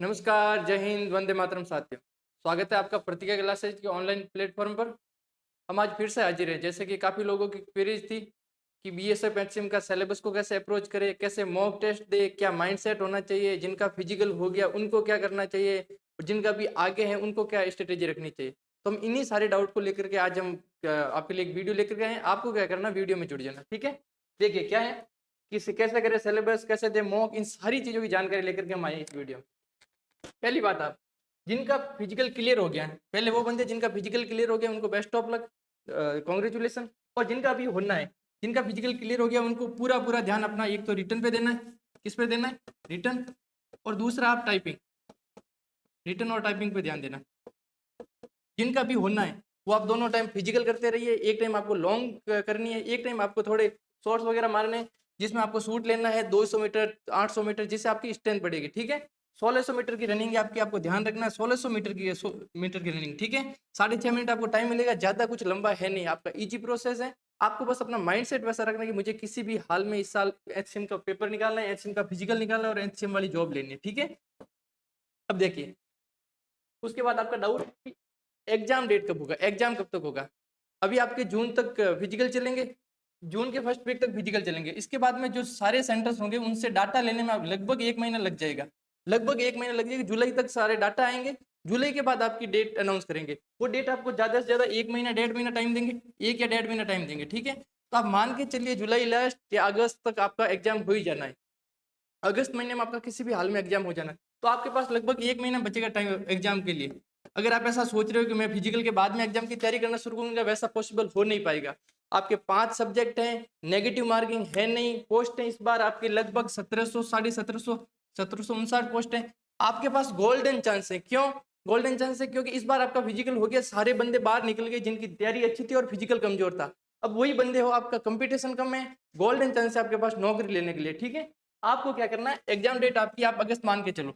नमस्कार, जय हिंद, वंदे मातरम साथियों। स्वागत है आपका प्रतिज्ञा क्लासेज के ऑनलाइन प्लेटफॉर्म पर। हम आज फिर से हाजिर हैं। जैसे कि काफ़ी लोगों की क्वेरीज थी कि बीएसएफ एचसीएम का सिलेबस को कैसे अप्रोच करें, कैसे मॉक टेस्ट दें, क्या माइंडसेट होना चाहिए, जिनका फिजिकल हो गया उनको क्या करना चाहिए, और जिनका भी आगे है उनको क्या स्ट्रेटेजी रखनी चाहिए। तो हम इन्हीं सारे डाउट को लेकर के आज हम आपके लिए एक वीडियो लेकर के आए हैं। आपको क्या करना, वीडियो में जुड़ जाना, ठीक है। देखिए क्या है कि कैसे करें सिलेबस, कैसे दें मॉक, इन सारी चीज़ों की जानकारी लेकर के हम आए इस वीडियो में। पहली बात, आप जिनका फिजिकल क्लियर हो गया है, पहले वो बंदे जिनका फिजिकल क्लियर हो गया उनको बेस्ट ऑफ लक, कॉन्ग्रेचुलेसन। और जिनका अभी होना है, जिनका फिजिकल क्लियर हो गया उनको पूरा पूरा ध्यान अपना एक तो रिटर्न पे देना है। किस पे देना है? रिटर्न। और दूसरा आप टाइपिंग, रिटर्न और टाइपिंग पे ध्यान देना। जिनका भी होना है वो आप दोनों टाइम फिजिकल करते रहिए। एक टाइम आपको लॉन्ग करनी है, एक टाइम आपको थोड़े शॉर्ट्स वगैरह मारने हैं, जिसमें आपको शूट लेना है 200 मीटर, 800 मीटर, जिससे आपकी स्ट्रेंथ बढ़ेगी, ठीक है। 1600 मीटर की रनिंग है आपकी, आपको ध्यान रखना है 1600 मीटर की, मीटर की रनिंग, ठीक है। 6.5 मिनट आपको टाइम मिलेगा, ज्यादा कुछ लंबा है नहीं, आपका इजी प्रोसेस है। आपको बस अपना माइंडसेट वैसा रखना है कि मुझे किसी भी हाल में इस साल एचसीएम का पेपर निकालना है, एचसीएम का फिजिकल निकालना है और एचसीएम वाली जॉब लेनी है, ठीक है। अब देखिए, उसके बाद आपका डाउट, एग्जाम डेट कब होगा, एग्जाम कब तक होगा। अभी आपके जून तक फिजिकल चलेंगे, जून के फर्स्ट वीक तक फिजिकल चलेंगे। इसके बाद में जो सारे सेंटर्स होंगे उनसे डाटा लेने में लगभग 1 महीना लग जाएगा, लगभग 1 महीना लग जाएगा। जुलाई तक सारे डाटा आएंगे, जुलाई के बाद आपकी डेट अनाउंस करेंगे। वो डेट आपको ज्यादा से ज्यादा 1 महीना 1.5 महीना टाइम देंगे, 1 या 1.5 महीना टाइम देंगे, ठीक है। तो आप मान के चलिए जुलाई लास्ट या अगस्त तक आपका एग्जाम हो ही जाना है। अगस्त महीने में आपका किसी भी हाल में एग्जाम हो जाना है, तो आपके पास लगभग 1 महीना बचेगा टाइम एग्जाम के लिए। अगर आप ऐसा सोच रहे हो कि मैं फिजिकल के बाद में एग्जाम की तैयारी करना शुरू करूंगा, वैसा पॉसिबल हो नहीं पाएगा। आपके 5 सब्जेक्ट हैं, नेगेटिव मार्किंग है नहीं, पोस्ट है इस बार आपकी लगभग 1700, 1750, 1759 पोस्ट है। आपके पास गोल्डन चांस है। क्यों गोल्डन चांस है? क्योंकि इस बार आपका फिजिकल हो गया, सारे बंदे बाहर निकल गए जिनकी तैयारी अच्छी थी और फिजिकल कमजोर था। अब वही बंदे हो, आपका कंपटीशन कम है, गोल्डन चांस है आपके पास नौकरी लेने के लिए, ठीक है। आपको क्या करना है, एग्जाम डेट आपकी आप अगस्त मान के चलो,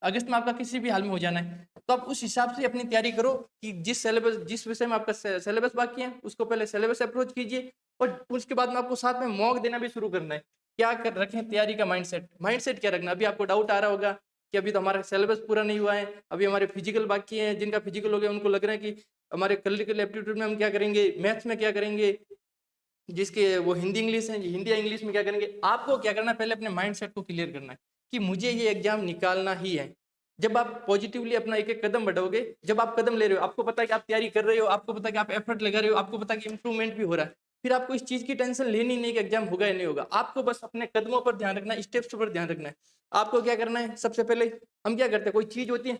अगस्त में आपका किसी भी हाल में हो जाना है। तो आप उस हिसाब से अपनी तैयारी करो कि जिस सिलेबस, जिस विषय में आपका सिलेबस बाकी है उसको पहले सिलेबस अप्रोच कीजिए, और उसके बाद में आपको साथ में मॉक देना भी शुरू करना है। क्या कर रखें तैयारी का माइंडसेट, माइंडसेट क्या रखना। अभी आपको डाउट आ रहा होगा कि अभी तो हमारा सिलेबस पूरा नहीं हुआ है, अभी हमारे फिजिकल बाकी है। जिनका फिजिकल हो गया उनको लग रहा है कि हमारे क्लिनिकल एप्टीट्यूड में हम क्या करेंगे, मैथ्स में क्या करेंगे, जिसके वो हिंदी इंग्लिश है, हिंदी या इंग्लिश में क्या करेंगे। आपको क्या करना है, पहले अपने माइंडसेट को क्लियर करना है कि मुझे ये एग्जाम निकालना ही है। जब आप पॉजिटिवली अपना एक एक कदम बढ़ाओगे, जब आप कदम ले रहे हो, आपको पता है कि आप तैयारी कर रहे हो, आपको पता है कि आप एफर्ट लगा रहे हो, आपको पता है कि इंप्रूवमेंट भी हो रहा है, फिर आपको इस चीज की टेंशन लेनी नहीं कि एग्जाम होगा या नहीं होगा। आपको बस अपने कदमों पर ध्यान रखना है, स्टेप्स पर ध्यान रखना है। आपको क्या करना है, सबसे पहले हम क्या करते हैं, कोई चीज होती है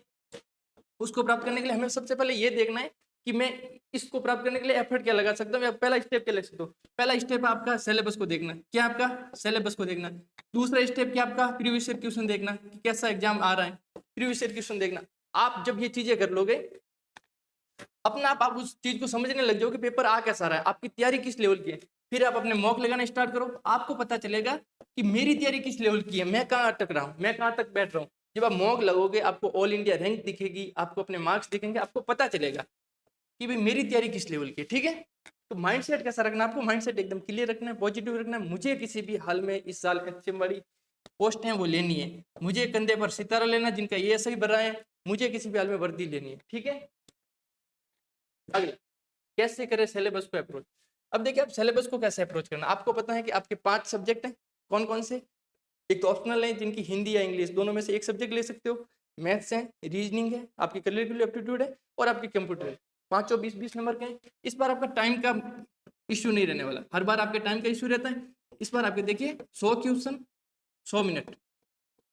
उसको प्राप्त करने के लिए हमें सबसे पहले ये देखना है कि मैं इसको प्राप्त करने के लिए एफर्ट क्या लगा सकता हूँ, या पहला स्टेप क्या ले सकता हूँ। पहला स्टेप आपका सिलेबस को देखना, क्या आपका सिलेबस को देखना। दूसरा स्टेप क्या आपका, प्रीवियस ईयर क्वेश्चन देखना कि कैसा एग्जाम आ रहा है, प्रीवियस ईयर क्वेश्चन देखना। आप जब ये चीजें कर लोगे, अपना आप उस चीज को समझने लग जाओगे पेपर आ कैसा रहा है, आपकी तैयारी किस लेवल की है। फिर आप अपने मॉक लगाना स्टार्ट करो, आपको पता चलेगा कि मेरी तैयारी किस लेवल की है, मैं कहाँ अटक रहा हूँ, मैं कहाँ तक बैठ रहा हूँ। जब आप मॉक लगोगे आपको ऑल इंडिया रैंक दिखेगी, आपको अपने मार्क्स दिखेंगे, आपको पता चलेगा कि भाई मेरी तैयारी किस लेवल की है, ठीक है। तो माइंडसेट कैसा रखना, आपको माइंडसेट एकदम क्लियर रखना है, पॉजिटिव रखना है। मुझे किसी भी हाल में इस साल एचसीएम वाली पोस्ट है वो लेनी है, मुझे कंधे पर सितारा लेना, जिनका ये सही भरा है, मुझे किसी भी हाल में वर्दी लेनी है, ठीक है। अगला, कैसे करें सिलेबस को अप्रोच। अब देखिए, आप सिलेबस को कैसे अप्रोच करना, आपको पता है कि आपके 5 सब्जेक्ट हैं, कौन कौन से। एक तो ऑप्शनल है जिनकी हिंदी या इंग्लिश दोनों में से एक सब्जेक्ट ले सकते हो। मैथ्स है, रीजनिंग है, आपकी करिकुलर एप्टीट्यूड है, और आपकी कंप्यूटर है। पांचों 20-20 नंबर के हैं। इस बार आपका टाइम का इश्यू नहीं रहने वाला, हर बार आपके टाइम का इश्यू रहता है। इस बार आपके देखिए 100 क्वेश्चन 100 मिनट,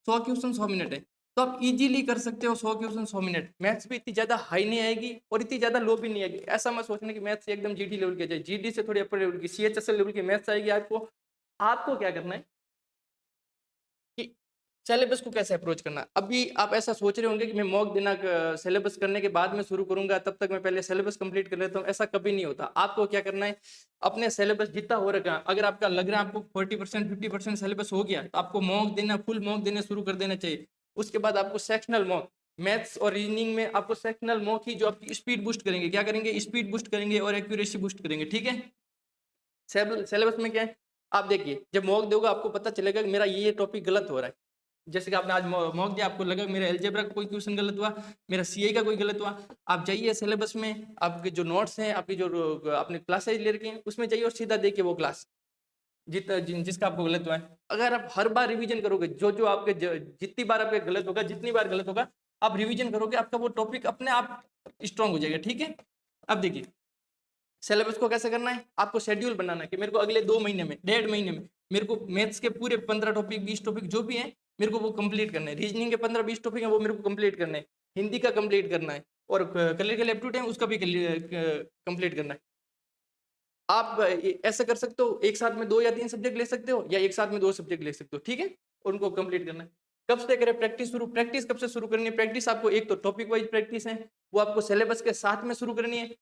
100 क्वेश्चन 100 मिनट है। तो आप इजीली कर सकते हो 100 क्वेश्चन 100 मिनट। मैथ्स भी इतनी ज्यादा हाई नहीं आएगी और इतनी ज्यादा लो भी नहीं आएगी। ऐसा मत सोचना कि मैथ्स एकदम जीडी लेवल की जाए, जीडी से थोड़ी अपर लेवल की, सीएचएसएल लेवल की मैथ्स आएगी आपको। आपको क्या करना है कि सिलेबस को कैसे अप्रोच करना। अभी आप ऐसा सोच रहे होंगे कि मैं मॉक देना सिलेबस करने के बाद में शुरू करूंगा, तब तक मैं पहले सिलेबस कंप्लीट कर लेता हूँ। ऐसा कभी नहीं होता। आपको क्या करना है, अपने सिलेबस जितना हो रखा है, अगर आपका लग रहा है आपको 40% 50% सिलेबस हो गया, तो आपको मॉक देना, फुल मॉक देना शुरू कर देना चाहिए। उसके बाद आपको सेक्शनल मॉक, मैथ्स और रीजनिंग में आपको सेक्शनल मॉक ही जो आपकी स्पीड बूस्ट करेंगे, क्या करेंगे, स्पीड बूस्ट करेंगे और एक्यूरेसी बूस्ट करेंगे, ठीक है। सिलेबस में क्या है, आप देखिए जब मॉक दोगे आपको पता चलेगा कि मेरा ये टॉपिक गलत हो रहा है, जैसे कि आपने आज मॉक दिया, आपको लगा मेरा अलजेब्रा का कोई क्वेश्चन गलत हुआ, मेरा सीआई का कोई गलत हुआ, आप जाइए सिलेबस में, आपके जो नोट्स हैं, आपकी जो आपने क्लासेज ले रखी हैं उसमें जाइए और सीधा देखिए वो क्लास जिसका आपको गलत हुआ है। अगर आप हर बार रिवीजन करोगे, जो जो आपके जितनी बार आपके गलत होगा, जितनी बार गलत होगा, आप रिवीजन करोगे, आपका वो टॉपिक अपने आप स्ट्रांग हो जाएगा। ठीक है, अब देखिए सिलेबस को कैसे करना है, आपको शेड्यूल बनाना है कि मेरे को अगले 2 महीने में, 1.5 महीने में मेरे को मैथ्स के पूरे 15 टॉपिक, 20 टॉपिक जो भी है मेरे को वो कंप्लीट करना है। रीजनिंग के 15-20 टॉपिक है वो मेरे को कंप्लीट करना है, हिंदी का कंप्लीट करना है, और क्लियर एप्टीट्यूड है उसका भी कंप्लीट करना है। आप ऐसा कर सकते हो, एक साथ में 2 या 3 सब्जेक्ट ले सकते हो, या एक साथ में 2 सब्जेक्ट ले सकते हो। ठीक है, उनको कंप्लीट करना है। कब से करें प्रैक्टिस शुरू? प्रैक्टिस कब से शुरू करनी है? प्रैक्टिस आपको एक तो टॉपिक वाइज प्रैक्टिस है, वो आपको सिलेबस के साथ में शुरू करनी है।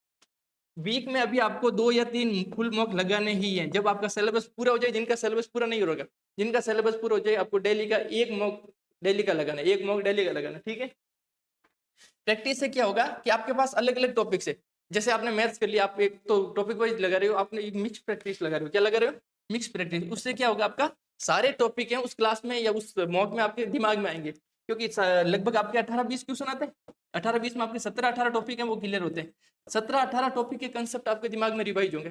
वीक में अभी आपको 2 या 3 फुल मॉक लगाने ही हैं। जब आपका सिलेबस पूरा हो जाए, जिनका सिलेबस पूरा नहीं होगा, जिनका सिलेबस पूरा हो जाए, आपको डेली का एक मॉक डेली का लगाना है, एक मॉक डेली का लगाना है। ठीक है, प्रैक्टिस से क्या होगा कि आपके पास अलग अलग टॉपिक्स है। जैसे आपने मैथ्स कर लिया, आप एक तो टॉपिक वाइज लगा रहे हो, आपने एक मिक्स प्रैक्टिस लगा रहे हो। क्या लगा रहे हो? Mix practice. उससे क्या होगा, आपका सारे टॉपिक हैं उस क्लास में या उस मॉक में आपके दिमाग में आएंगे, क्योंकि लगभग आपके 18-20 क्वेश्चन आते हैं। 18-20 में आपके 17-18 टॉपिक हैं वो क्लियर होते हैं। 17-18 टॉपिक के कंसेप्ट आपके दिमाग में रिवाइज होंगे।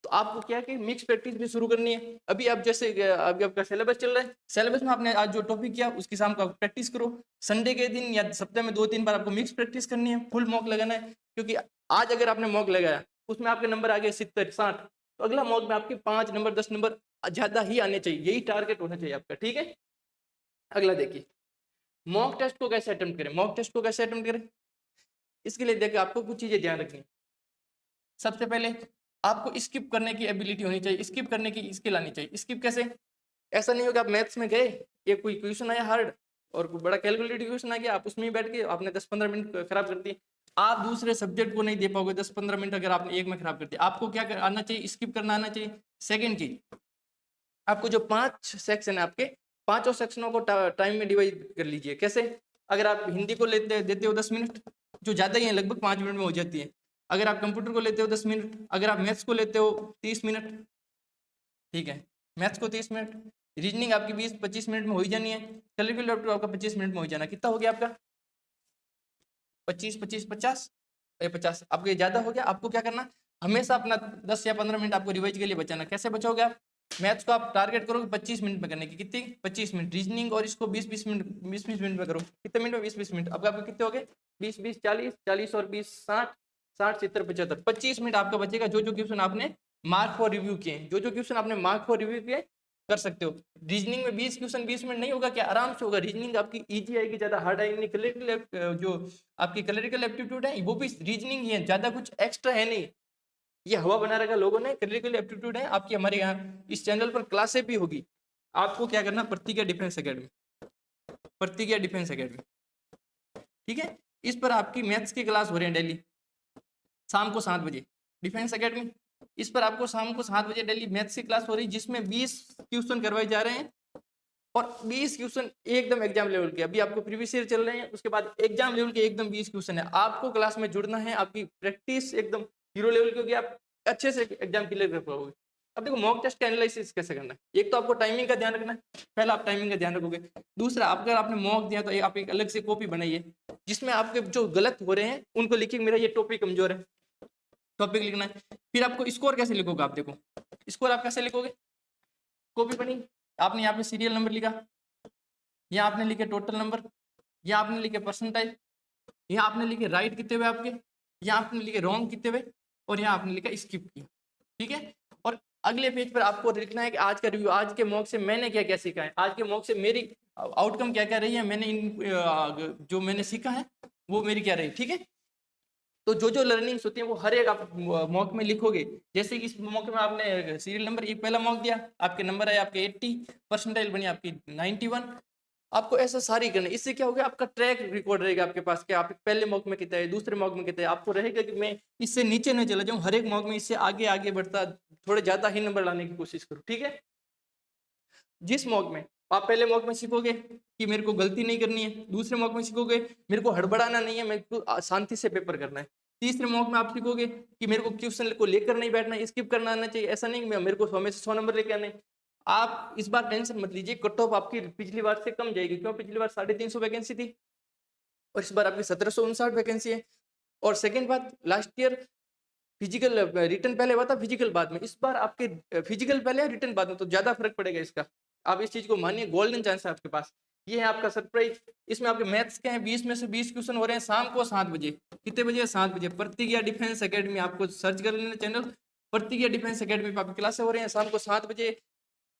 तो आपको क्या है कि मिक्स प्रैक्टिस भी शुरू करनी है। अभी आप जैसे अभी आपका सिलेबस चल रहा है, सिलेबस में आपने आज जो टॉपिक किया उसकी शाम को प्रैक्टिस करो। संडे के दिन या सप्ताह में 2-3 बार आपको मिक्स प्रैक्टिस करनी है, फुल मॉक लगाना है। क्योंकि आज अगर आपने मॉक लगाया, उसमें आपके नंबर आ गए 70-60, तो अगला मॉक में आपके 5 नंबर 10 नंबर ज्यादा ही आने चाहिए। यही टारगेट होना चाहिए आपका। ठीक है, अगला देखिए मॉक टेस्ट को कैसे अटेम्प्ट करें। मॉक टेस्ट को कैसे अटेम्प्ट करें, इसके लिए देखिए आपको कुछ चीजें ध्यान रखनी है। सबसे पहले आपको स्किप करने की एबिलिटी होनी चाहिए, स्किप करने की स्किल आनी चाहिए। स्किप कैसे? ऐसा नहीं होगा आप मैथ्स में गए, एक कोई क्वेश्चन आया हार्ड और कोई बड़ा कैलकुलेटेड क्वेश्चन आ गया, आप उसमें ही बैठ के आपने 10-15 मिनट खराब कर दिए। आप दूसरे सब्जेक्ट को नहीं दे पाओगे 10-15 मिनट अगर आपने एक में खराब कर दिया। आपको क्या आना चाहिए? स्किप करना आना चाहिए। सेकेंड चीज, आपको जो 5 सेक्शन है आपके, पांचों सेक्शनों को टाइम में डिवाइड कर लीजिए। कैसे? अगर आप हिंदी को देते हो 10 मिनट, जो ज़्यादा ही है, लगभग 5 मिनट में हो जाती है। अगर आप कंप्यूटर को लेते हो 10 मिनट, अगर आप मैथ्स को लेते हो 30 मिनट, ठीक है, मैथ्स को 30 मिनट, रीजनिंग आपकी 20-25 मिनट में हो ही जानी है, कैलकुलेटर आपका 25 मिनट में हो जाना। कितना हो गया आपका? 25-25-50 50 आपको ये ज़्यादा हो गया। आपको क्या करना, हमेशा अपना 10 या 15 मिनट आपको रिवाइज के लिए बचाना। कैसे बचाओगे आप? मैथ्स को आप टारगेट करोगे 25 मिनट में करने की, कितनी? 25 मिनट। रीजनिंग और इसको 20-20 मिनट, 20-20 मिनट में करो। कितने मिनट में? 20-20 मिनट। अब आपके कितने हो गए? 20-20 40 और 20 60, 60 70 75, 25 मिनट आपका बचेगा। जो जो क्वेश्चन आपने मार्क फॉर रिव्यू किए, जो जो क्वेश्चन आपने मार्क फॉर रिव्यू किए, कर सकते हो। रीजनिंग में 20 क्वेश्चन 20 मिनट नहीं होगा क्या? आराम से होगा। रीजनिंग आपकी इजी आएगी, ज्यादा हार्ड आएगी नहीं। जो आपकी क्लरिकल एप्टीट्यूड है वो भी रीजनिंग ही है, ज्यादा कुछ एक्स्ट्रा है नहीं। ये हवा बना रखा लोगों ने। क्लरिकल एप्टीट्यूड है आपकी, हमारे यहाँ इस चैनल पर क्लासें भी होगी। आपको क्या करना, प्रतिज्ञा डिफेंस एकेडमी, प्रतिज्ञा डिफेंस एकेडमी, ठीक है, इस पर आपकी मैथ्स की क्लास हो रही है डेली शाम को 7 बजे। डिफेंस एकेडमी, इस पर आपको शाम को 7 बजे डेली मैथ्स की क्लास हो रही है, जिसमें 20 क्वेश्चन करवाए जा रहे हैं, और 20 क्वेश्चन एकदम एग्जाम लेवल के। अभी आपको प्रीवियस ईयर चल रहे हैं, उसके बाद एग्जाम लेवल के एकदम 20 क्वेश्चन है। आपको क्लास में जुड़ना है, आपकी प्रैक्टिस एकदम हीरो लेवल की होगी, आप अच्छे से एग्जाम क्लियर कर पाओगे। अब देखो मॉक टेस्ट का एनालिसिस कैसे करना है। एक तो आपको टाइमिंग का ध्यान रखना है, पहला आप टाइमिंग का ध्यान रखोगे। दूसरा, अगर आपने मॉक दिया तो आप एक अलग से कॉपी बनाइए, जिसमें आपके जो गलत हो रहे हैं उनको लिखिए, मेरा ये टॉपिक कमजोर है, टॉपिक लिखना है। फिर आपको स्कोर कैसे लिखोगे, आप देखो स्कोर आप कैसे लिखोगे। कॉपी बनी, आपने यहाँ पे सीरियल नंबर लिखा, यहाँ आपने लिखे टोटल नंबर, यहाँ आपने लिखे परसेंटाइल, यहाँ आपने लिखे राइट कितने हुए आपके, यहाँ आपने लिखे रॉन्ग कितने हुए, और यहाँ आपने लिखा स्किप किया। ठीक है, और अगले पेज पर आपको लिखना है कि आज का रिव्यू, आज के मॉक से मैंने क्या क्या सीखा है, आज के मॉक से मेरी आउटकम क्या क्या रही है, मैंने इन जो मैंने सीखा है वो मेरी क्या रही। ठीक है, तो जो जो लर्निंग्स होती है वो हर एक आप मॉक में लिखोगे। जैसे कि इस मॉक में आपने सीरियल नंबर एक पहला मॉक दिया, आपके नंबर आए आपके 80, परसेंटाइल बनी आपकी 91। आपको ऐसा सारी करना, इससे क्या होगा, आपका ट्रैक रिकॉर्ड रहेगा आपके पास कि आप पहले मॉक में कितना है, दूसरे मॉक में कितना है। आपको रहेगा कि मैं इससे नीचे न चला जाऊं, हर एक मॉक में इससे आगे आगे बढ़ता, थोड़े ज्यादा ही नंबर लाने की कोशिश करूं। ठीक है, जिस मॉक में आप पहले मॉक में सीखोगे कि मेरे को गलती नहीं करनी है, दूसरे मॉक में सीखोगे मेरे को हड़बड़ाना नहीं है, मेरे को शांति से पेपर करना है, तीसरे मॉक में आप सीखोगे कि मेरे को क्वेश्चन को लेकर नहीं बैठना, स्किप करना आना चाहिए। ऐसा नहीं मेरे को 100 में से 100 नंबर लेके आने। आप इस बार टेंशन मत लीजिए, कट ऑफ आपकी पिछली बार से कम जाएगी। क्यों? पिछली बार 350 वैकेंसी थी और इस बार आपकी 1759 वैकेंसी है। और सेकंड बात, लास्ट ईयर फिजिकल रिटर्न पहले हुआ था, फिजिकल बाद में। इस बार आपके फिजिकल पहले है, रिटर्न बाद में, तो ज्यादा फर्क पड़ेगा इसका। आप इस चीज को मानिए, गोल्डन चांस है आपके पास। ये है आपका सरप्राइज। इसमें आपके मैथ्स के हैं 20 में से 20 क्वेश्चन हो रहे हैं शाम को 7 बजे। कितने बजे? 7 बजे। प्रतिज्ञा डिफेंस एकेडमी, आपको सर्च कर लेना चैनल, प्रतिज्ञा डिफेंस एकेडमी पे आपकी क्लासें हो रही हैं शाम को 7 बजे।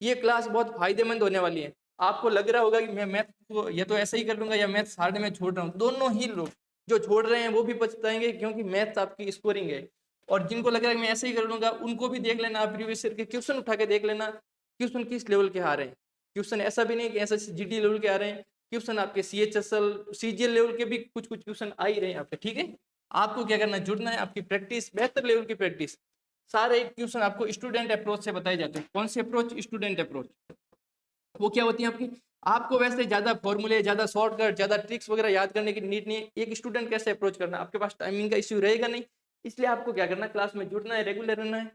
ये क्लास बहुत फायदेमंद होने वाली है। आपको लग रहा होगा कि मैं मैथ को या तो ऐसा ही कर लूंगा या मैथ्स हार्ड में छोड़ रहा हूँ, दोनों ही लोग जो छोड़ रहे हैं वो भी पछताएंगे, क्योंकि मैथ्स आपकी स्कोरिंग है। और जिनको लग रहा है कि मैं ऐसे ही कर लूंगा, उनको भी देख लेना, आप प्रीवियस ईयर के क्वेश्चन उठा के देख लेना, क्वेश्चन किस लेवल के आ रहे हैं। क्वेश्चन ऐसा भी नहीं कि ऐसा जीडी लेवल के आ रहे हैं, क्वेश्चन आपके CHSL CGL लेवल के भी कुछ कुछ क्वेश्चन आ ही रहे हैं आपके। ठीक है, आपको क्या करना है, जुड़ना है, आपकी प्रैक्टिस, बेहतर लेवल की प्रैक्टिस। सारे क्वेश्चन आपको स्टूडेंट अप्रोच से बताए जाते हैं। कौन सी अप्रोच? Student approach. वो क्या होती है आपकी? आपको वैसे ज्यादा फॉर्मूले, ज्यादा शॉर्टकट, ज्यादा ट्रिक्स वगैरह याद करने की नीड नहीं है। एक स्टूडेंट कैसे अप्रोच करना, आपके पास टाइमिंग का इश्यू रहेगा नहीं। इसलिए आपको क्या करना है, क्लास में जुड़ना है, रेगुलर रहना है।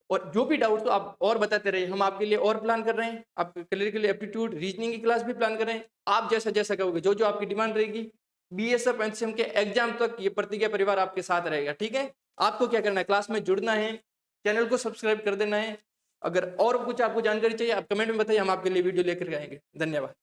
और जो भी डाउट तो आप और बताते रहिए, हम आपके लिए और प्लान कर रहे हैं। आप क्लियरिकल एप्टीट्यूड, रीजनिंग की क्लास भी प्लान कर रहे हैं। आप जैसा जैसा कहोगे, जो जो आपकी डिमांड रहेगी, BSF NCM के एग्जाम तक ये प्रतिज्ञा परिवार आपके साथ रहेगा। ठीक है, आपको क्या करना है, क्लास में जुड़ना है, चैनल को सब्सक्राइब कर देना है। अगर और कुछ आपको जानकारी चाहिए, आप कमेंट में बताइए, हम आपके लिए वीडियो लेकर आएंगे। धन्यवाद।